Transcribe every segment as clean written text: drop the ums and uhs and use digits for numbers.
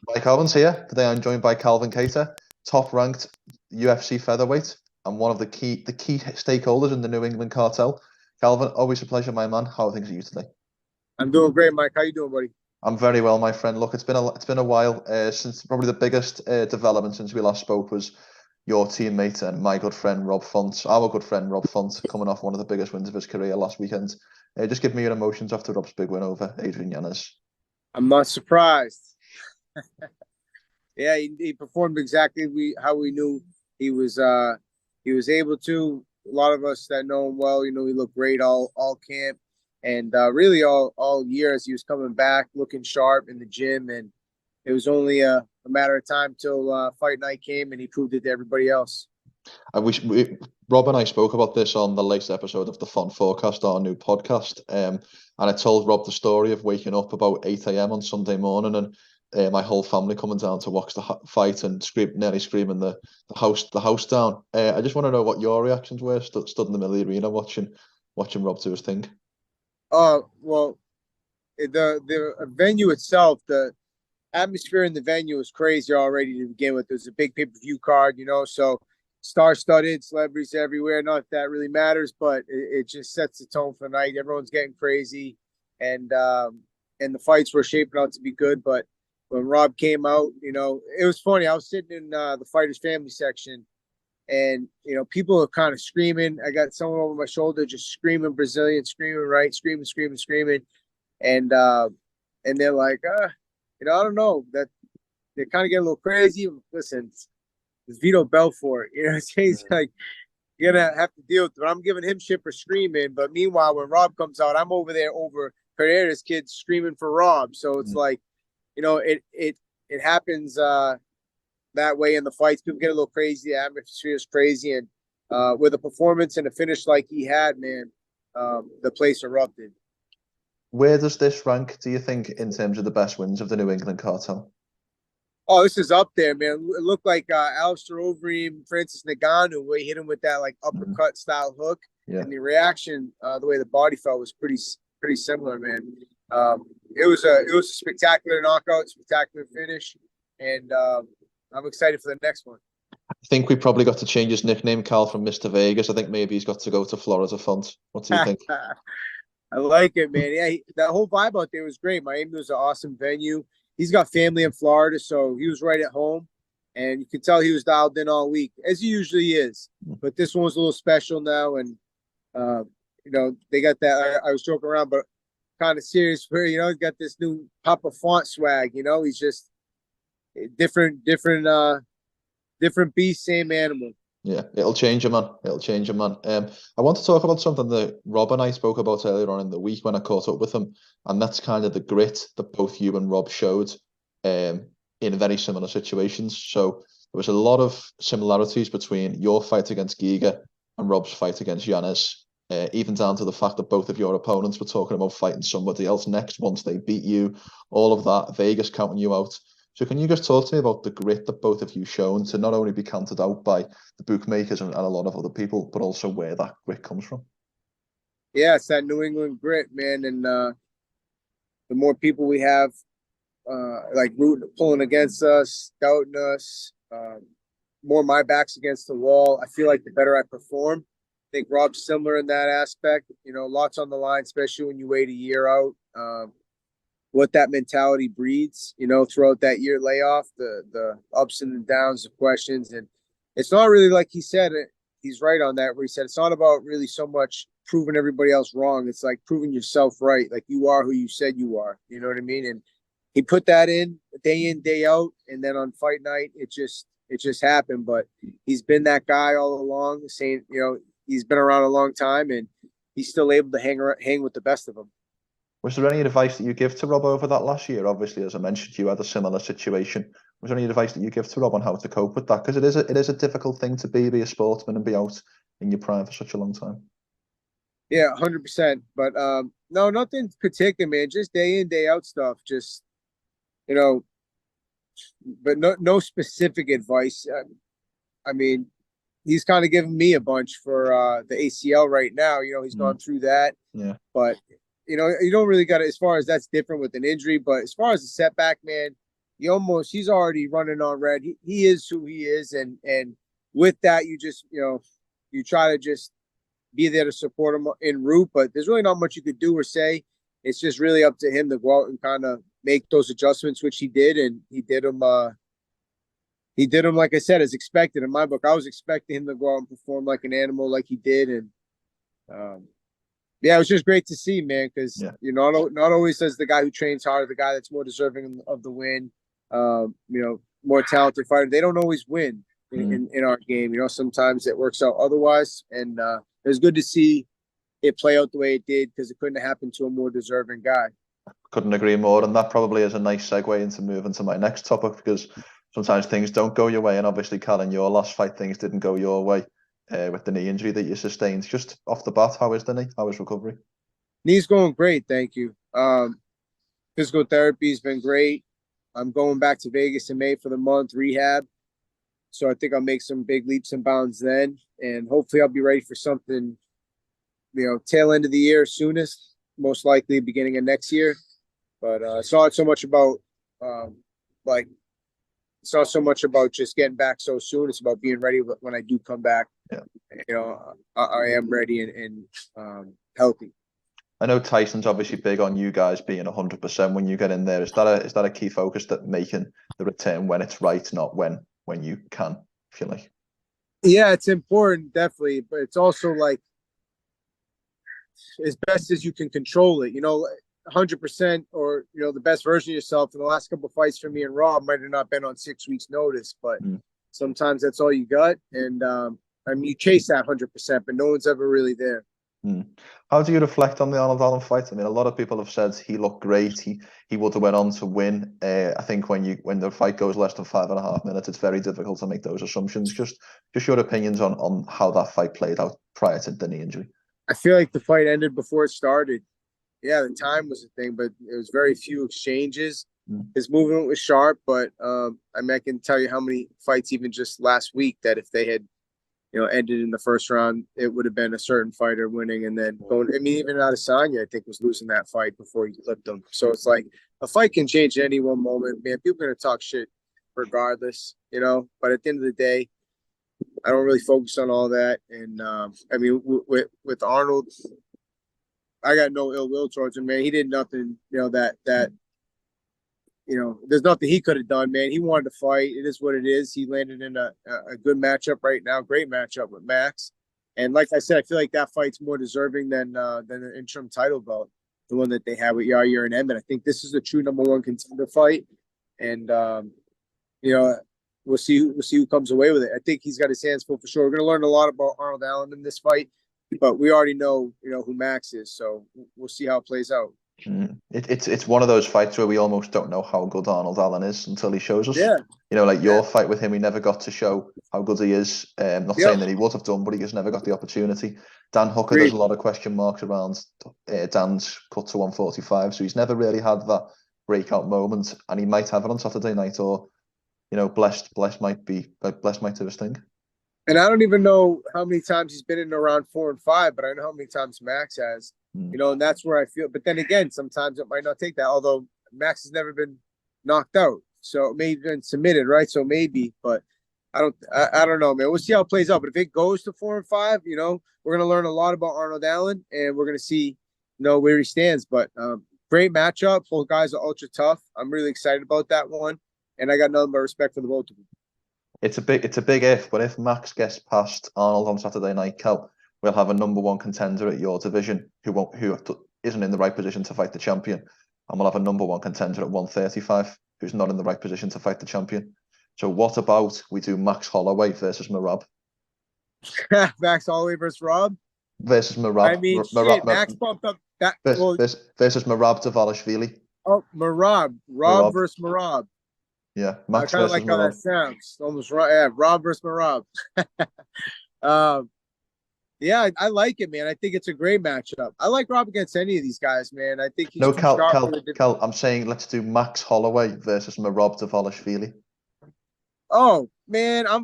Mike Owens here. Today I'm joined by Calvin Kattar, top-ranked UFC featherweight and one of the key stakeholders in the New England Cartel. Calvin, always a pleasure, my man. How are things with you today? I'm doing great, Mike. How you doing, buddy? I'm very well, my friend. Look, it's been a while since probably the biggest development since we last spoke was your teammate and my good friend Rob Font, our good friend Rob Font, coming off one of the biggest wins of his career last weekend. Just give me your emotions after Rob's big win over Adrian Yanez. I'm not surprised. Yeah, he performed exactly how we knew he was. He was able to. A lot of us that know him well, he looked great all camp, and really all year as he was coming back, looking sharp in the gym, and it was only a matter of time till fight night came, and he proved it to everybody else. I wish Rob and I spoke about this on the latest episode of the Font Forecast, our new podcast. And I told Rob the story of waking up about 8 a.m. on Sunday morning and my whole family coming down to watch the fight and nearly screaming the house down. I just want to know what your reactions were, stood in the middle of the arena watching Rob do his thing. Well, the venue itself, the atmosphere in the venue was crazy already to begin with. There's a big pay-per-view card, so star-studded, celebrities everywhere. Not that really matters, but it just sets the tone for the night. Everyone's getting crazy, and the fights were shaping out to be good. But when Rob came out, it was funny. I was sitting in the fighters' family section, and people are kind of screaming. I got someone over my shoulder just screaming Brazilian, screaming right, screaming, screaming, screaming, and they're like, I don't know that they kind of get a little crazy. Listen, it's Vito Belfort. He's like, you're gonna have to deal with it. But I'm giving him shit for screaming. But meanwhile, when Rob comes out, I'm over there over Pereira's kids screaming for Rob. So it's like, it happens that way in the fights. People get a little crazy. The atmosphere is crazy, and with a performance and a finish like he had, man, the place erupted. Where does this rank, do you think, in terms of the best wins of the New England Cartel? Oh, this is up there, man. It looked like Alistair Overeem, Francis Ngannou, where he hit him with that like Mhm. uppercut style hook, Yeah. and the reaction, the way the body felt was pretty similar, man. It was a spectacular knockout, spectacular finish, and I'm excited for the next one. I think we probably got to change his nickname, Cal, from Mr. Vegas. I think maybe he's got to go to Florida Font. What do you think? I like it, man. Yeah, that whole vibe out there was great. Miami was an awesome venue. He's got family in Florida, so he was right at home, and you could tell he was dialed in all week, as he usually is. But this one was a little special now, and uh, they got that. I was joking around, but kind of serious. Where he's got this new Papa Font swag. He's just different beast, same animal. Yeah, it'll change him, man. It'll change him, man. I want to talk about something that Rob and I spoke about earlier on in the week when I caught up with him, and that's kind of the grit that both you and Rob showed in very similar situations. So there was a lot of similarities between your fight against Giga and Rob's fight against Yanis, even down to the fact that both of your opponents were talking about fighting somebody else next once they beat you, all of that, Vegas counting you out. So can you just talk to me about the grit that both of you shown to not only be counted out by the bookmakers and a lot of other people, but also where that grit comes from? Yeah, it's that New England grit, man, and the more people we have like rooting, pulling against us, doubting us, more my back's against the wall. I feel like the better I perform. I think Rob's similar in that aspect. Lots on the line, especially when you wait a year out. What that mentality breeds, throughout that year layoff, the ups and the downs, the questions, and it's not really like he said it. He's right on that. Where he said it's not about really so much proving everybody else wrong. It's like proving yourself right. Like you are who you said you are. You know what I mean? And he put that in, day out, and then on fight night, it just happened. But he's been that guy all along, saying, he's been around a long time, and he's still able to hang with the best of them. Was there any advice that you give to Rob over that last year? Obviously, as I mentioned, you had a similar situation. Was there any advice that you give to Rob on how to cope with that? Because it is a difficult thing to be a sportsman and be out in your prime for such a long time. Yeah, 100%. But no, nothing particular, man. Just day in, day out stuff. Just you know, but no specific advice. I mean, he's kind of giving me a bunch for the ACL right now. He's gone Mm, through that, yeah. but you don't really got to, as far as that's different with an injury. But as far as a setback, man, he's already running on red. He is who he is, and with that, you just you try to just be there to support him en route. But there's really not much you could do or say. It's just really up to him to go out and kind of make those adjustments, which he did, and he did them. He did them, like I said, as expected in my book. I was expecting him to go out and perform like an animal, like he did, and yeah, it was just great to see, man. Because not always does the guy who trains harder, the guy that's more deserving of the win, more talented fighter, they don't always win in our game. Sometimes it works out otherwise, and it was good to see it play out the way it did because it couldn't have happened to a more deserving guy. Couldn't agree more, and that probably is a nice segue into moving to my next topic, because sometimes things don't go your way, and obviously, Cal, in your last fight, things didn't go your way with the knee injury that you sustained. Just off the bat, how is the knee? How is recovery? Knee's going great, thank you. Physical therapy's been great. I'm going back to Vegas in May for the month rehab, so I think I'll make some big leaps and bounds then, and hopefully I'll be ready for something, tail end of the year soonest, most likely beginning of next year. But it's not so much about it's not so much about just getting back so soon. It's about being ready when I do come back. Yeah. I am ready and healthy. I know Tyson's obviously big on you guys being 100% when you get in there. Is that a key focus, that making the return when it's right, not when you can, if you like? Yeah, it's important, definitely, but it's also like as best as you can control it. 100% or the best version of yourself. In the last couple of fights for me and Rob might have not been on 6 weeks notice, but sometimes that's all you got, and you chase that 100%, but no one's ever really there. How do you reflect on the Arnold Allen fight? I mean, a lot of people have said he looked great. He would have went on to win. I think when the fight goes less than 5.5 minutes, it's very difficult to make those assumptions. Just your opinions on how that fight played out prior to the knee injury. I feel like the fight ended before it started. Yeah, the time was the thing, but it was very few exchanges. His movement was sharp, but I can tell you how many fights even just last week that if they had, ended in the first round, it would have been a certain fighter winning and then going. I mean, even Adesanya, I think, was losing that fight before he clipped him. So it's like a fight can change at any one moment, man. People are gonna talk shit regardless, But at the end of the day, I don't really focus on all that. And with Arnold, I got no ill will towards him, man. He did nothing, there's nothing he could have done, man. He wanted to fight. It is what it is. He landed in a good matchup right now. Great matchup with Max. And like I said, I feel like that fight's more deserving than the interim title belt, the one that they have with Yair and Emmett. I think this is the true #1 contender fight. And, we'll see who comes away with it. I think he's got his hands full for sure. We're going to learn a lot about Arnold Allen in this fight, but we already know, who Max is. So we'll see how it plays out. It's one of those fights where we almost don't know how good Arnold Allen is until he shows us. Yeah. Like your fight with him, he never got to show how good he is. Not saying that he would have done, but he just never got the opportunity. Dan Hooker, there's a lot of question marks around Dan's cut to 145, so he's never really had that breakout moment, and he might have it on Saturday night, or Blessed might do his thing. And I don't even know how many times he's been in around 4 and 5, but I know how many times Max has. And that's where I feel. But then again, sometimes it might not take that. Although Max has never been knocked out, so maybe been submitted, right? So maybe, but I don't know, man. We'll see how it plays out. But if it goes to 4 and 5, we're gonna learn a lot about Arnold Allen, and we're gonna see, where he stands. But great matchup. Both guys are ultra tough. I'm really excited about that one, and I got nothing but respect for the both of them. It's a big if, but if Max gets past Arnold on Saturday night, Kel, we'll have a #1 contender at your division who isn't in the right position to fight the champion, and we'll have a #1 contender at 135 who's not in the right position to fight the champion. So what about we do Max Holloway versus Merab? Max Holloway versus Rob? Versus Merab. I mean, shit, Max bumped up that. Versus Merab Dvalishvili. Oh, Merab. Rob versus Merab. Yeah, Max I kind of versus like how Merab. that sounds. Almost right. Yeah, Rob versus Merab. Yeah, I like it, man. I think it's a great matchup. I like Rob against any of these guys, man. I think he's too sharp. Cal, I'm saying let's do Max Holloway versus Merab Dvalishvili. Oh, man, I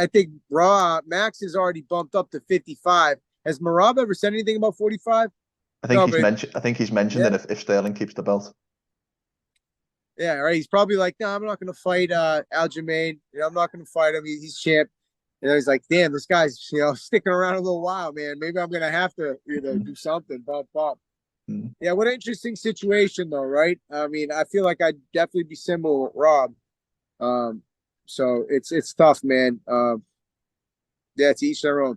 think Max is already bumped up to 55. Has Merab ever said anything about 45? I think he's mentioned it if Sterling keeps the belt. Yeah, right. He's probably like, no, I'm not going to fight Aljamain. I'm not going to fight him. He's champ. He's like, damn, this guy's sticking around a little while, man. Maybe I'm going to have to do something. Pop, pop. Mm. Yeah, what an interesting situation, though, right? I mean, I feel like I'd definitely be similar with Rob. Um, so it's tough, man. Yeah, to each their own.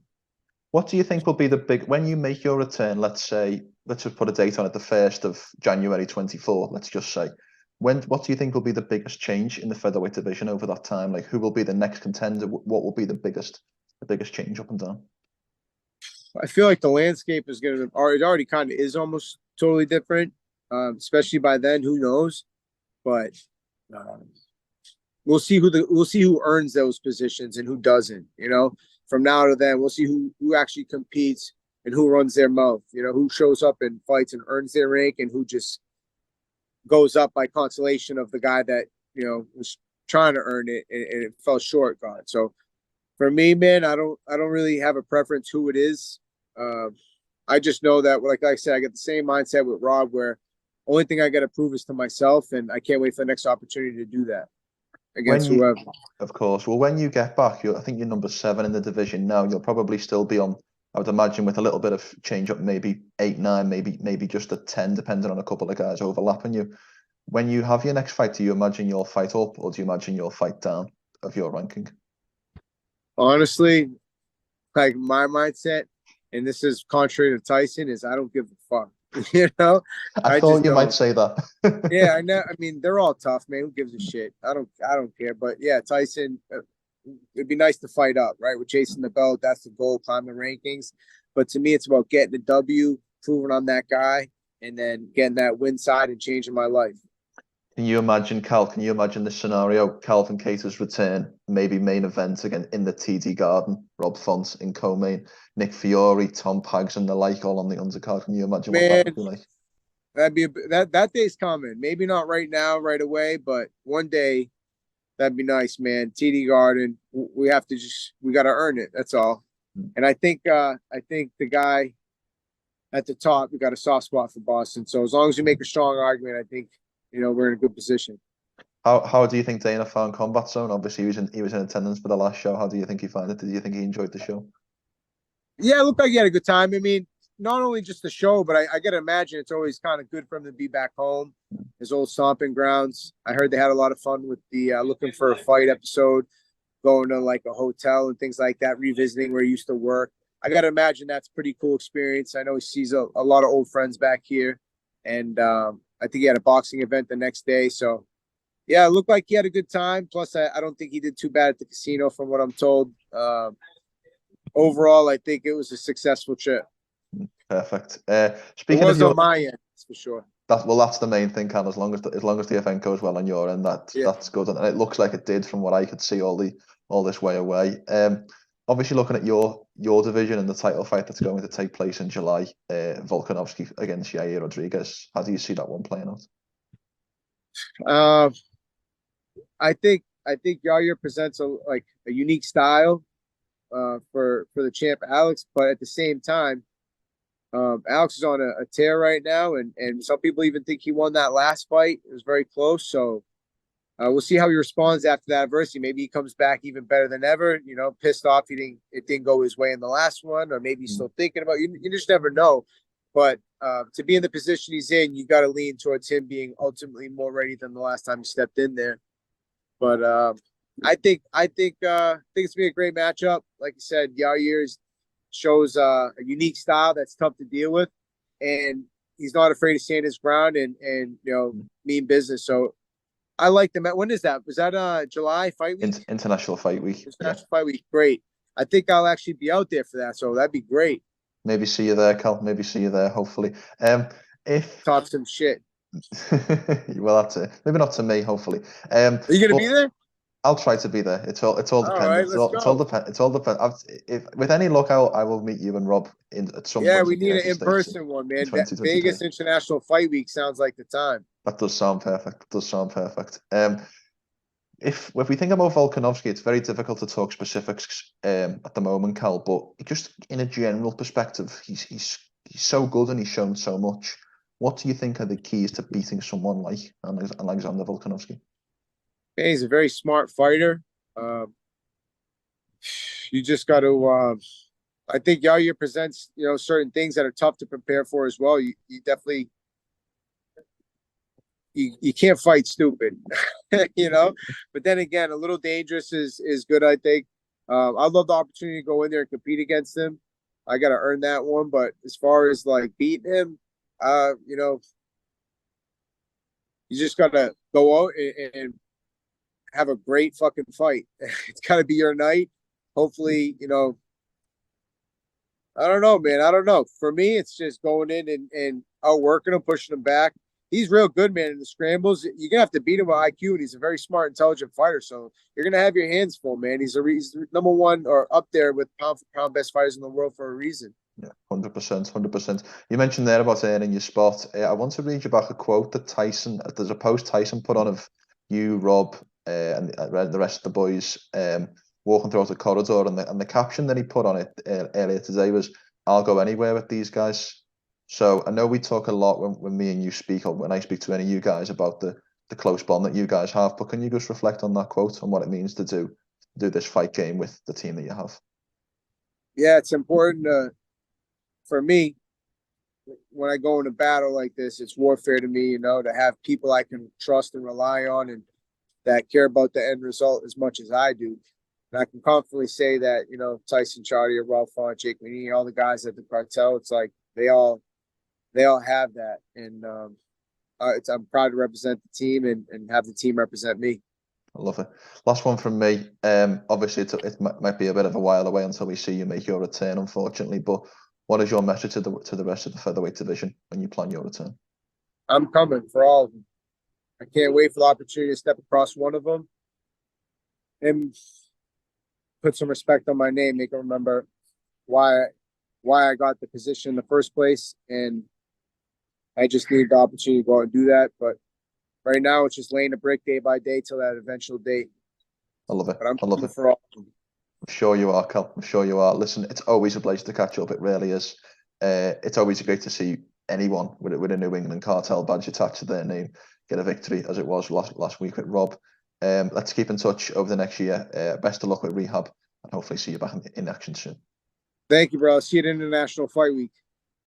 What do you think will be the big when you make your return? Let's just put a date on it, the 1st of January 24. Let's just say, what do you think will be the biggest change in the featherweight division over that time? Like, who will be the next contender? What will be the biggest change up and down? I feel like the landscape is going to, or it already kind of is almost totally different. Especially by then, who knows? But um, we'll see who earns those positions and who doesn't. From now to then, we'll see who actually competes and who runs their mouth. Who shows up and fights and earns their rank, and who just goes up by consolation of the guy that was trying to earn it and it fell short. God, so for me, man, I don't really have a preference who it is. I just know that, like I said, I get the same mindset with Rob, where only thing I got to prove is to myself, and I can't wait for the next opportunity to do that against whoever. Of course. Well, when you get back, I think you're number 7 in the division now. You'll probably still be on, I would imagine, with a little bit of change up, maybe 8, 9, maybe just a 10, depending on a couple of guys overlapping you. When you have your next fight, do you imagine you'll fight up, or do you imagine you'll fight down of your ranking? Honestly, like my mindset, and this is contrary to Tyson, is I don't give a fuck. I thought you might say that. Yeah, I know. I mean, they're all tough, man. Who gives a shit? I don't care. But yeah, Tyson, it'd be nice to fight up, right? We're chasing the belt. That's the goal, climb the rankings. But to me, it's about getting the W, proving I'm that guy, and then getting that win side and changing my life. Can you imagine the scenario? Calvin Kattar's return, maybe main event again in the TD Garden, Rob Font in co-main, Nick Fiore, Tom Pags and the like, all on the undercard. Can you imagine what that would be like? That day's coming. Maybe not right now, right away, but one day that'd be nice, man. TD Garden, we got to earn it. That's all. And I think the guy at the top, we got a soft spot for Boston. So as long as we make a strong argument, I think we're in a good position. How do you think Dana found Combat Zone? Obviously, he was in attendance for the last show. How do you think he found it? Did you think he enjoyed the show? Yeah, it looked like he had a good time. I mean, not only just the show, but I got to imagine it's always kind of good for him to be back home, his old stomping grounds. I heard they had a lot of fun with the looking for a fight episode, going to like a hotel and things like that, revisiting where he used to work. I got to imagine that's a pretty cool experience. I know he sees a lot of old friends back here, and I think he had a boxing event the next day. So, yeah, it looked like he had a good time. Plus, I don't think he did too bad at the casino from what I'm told. Overall, I think it was a successful trip. Perfect. Speaking of on my end, that's for sure. That's the main thing, Cam. As long as the event goes well on your end, that's good, and it looks like it did from what I could see all this way away. Obviously, looking at your division and the title fight that's going to take place in July, Volkanovski against Yair Rodriguez. How do you see that one playing out? I think Yair presents a unique style for the champ Alex, but at the same time, Alex is on a tear right now, and some people even think he won that last fight. It was very close, so we'll see how he responds after that adversity. Maybe he comes back even better than ever. Pissed off it didn't go his way in the last one, or maybe he's still thinking about. You just never know. But to be in the position he's in, you got to lean towards him being ultimately more ready than the last time he stepped in there. But I think it's gonna be a great matchup. Like you said, Yair shows a unique style that's tough to deal with, and he's not afraid to stand his ground and mean business. So I like them. When is that? Was that July fight week? International Fight Week. International Fight Week. Great. I think I'll actually be out there for that. So that'd be great. Maybe see you there, Cal. Maybe see you there. Hopefully. If talk some shit. Well, that's it. Maybe not to me. Hopefully. Are you gonna be there? I'll try to be there. It's all dependent. Right, It's all dependent. If with any luck, I will meet you and Rob at some point. Yeah, we need an in-person one, man. Vegas International Fight Week sounds like the time. That does sound perfect. If we think about Volkanovski, it's very difficult to talk specifics at the moment, Cal. But just in a general perspective, he's so good and he's shown so much. What do you think are the keys to beating someone like Alexander Volkanovski? He's a very smart fighter. You just got to. I think Yair presents certain things that are tough to prepare for as well. You definitely you can't fight stupid, But then again, a little dangerous is good. I think. I'd love the opportunity to go in there and compete against him. I got to earn that one. But as far as like beating him, you just got to go out and have a great fucking fight. It's got to be your night. Hopefully, I don't know, man. I don't know. For me, it's just going in and outworking him, pushing him back. He's real good, man. In the scrambles, you're gonna have to beat him with IQ, and he's a very smart, intelligent fighter. So you're gonna have your hands full, man. He's number one or up there with pound for pound best fighters in the world for a reason. Yeah, 100%, 100%. You mentioned there about earning your spot. I want to read you back a quote that there's a post Tyson put on of you, Rob, and the rest of the boys walking throughout the corridor, and the caption that he put on it earlier today was, "I'll go anywhere with these guys." So I know we talk a lot when me and you speak, or when I speak to any of you guys, about the close bond that you guys have. But can you just reflect on that quote and what it means to do this fight game with the team that you have? Yeah, it's important for me when I go into battle like this. It's warfare to me, to have people I can trust and rely on, and that care about the end result as much as I do. And I can confidently say that, Tyson Chartier, Ralph Font, Jake Manini, all the guys at the cartel, it's like they all have that. And I'm proud to represent the team and have the team represent me. I love it. Last one from me. Obviously, it might be a bit of a while away until we see you make your return, unfortunately. But what is your message to the rest of the featherweight division when you plan your return? I'm coming for all of them. I can't wait for the opportunity to step across one of them and put some respect on my name, make them remember why I got the position in the first place. And I just need the opportunity to go out and do that. But right now, it's just laying a brick day by day till that eventual date. I love it. But I'm I love it. for all of them. I'm sure you are, Cal. I'm sure you are. Listen, it's always a pleasure to catch up. It really is. It's always great to see anyone with a New England Cartel badge attached to their name get a victory, as it was last week with Rob. Let's keep in touch over the next year. Best of luck with rehab, and hopefully see you back in action soon. Thank you, bro. See you at International Fight Week.